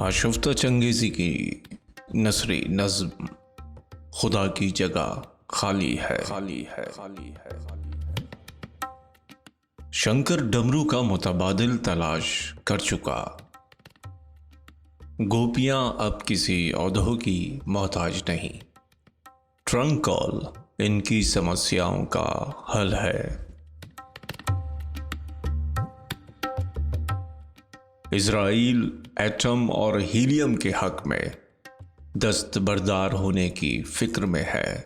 آشفتہ چنگیزی کی نثری نظم خدا کی جگہ خالی ہے۔ شنکر ڈمرو کا متبادل تلاش کر چکا، گوپیاں اب کسی عہدوں کی محتاج نہیں، ٹرنک کال ان کی سمسیاؤں کا حل ہے۔ اسرائیل ایٹم اور ہیلیم کے حق میں دستبردار ہونے کی فکر میں ہے۔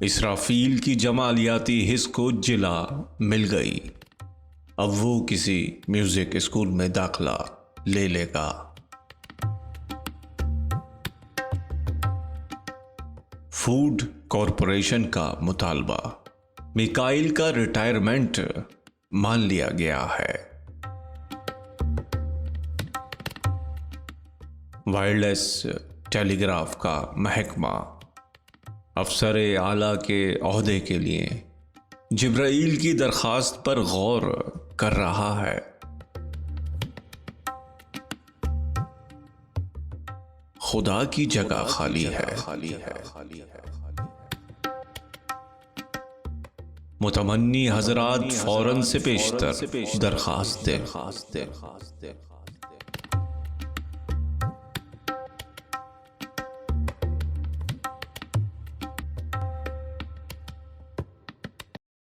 اسرافیل کی جمالیاتی حس کو جلا مل گئی، اب وہ کسی میوزک اسکول میں داخلہ لے لے گا۔ فوڈ کارپوریشن کا مطالبہ، میکائل کا ریٹائرمنٹ مان لیا گیا ہے۔ وائرلیس ٹیلی گراف کا محکمہ افسر اعلیٰ کے عہدے کے لیے جبرائیل کی درخواست پر غور کر رہا ہے۔ خدا کی جگہ خالی ہے۔ متمنی حضرات فوراً سے پیشتر درخواست دیں۔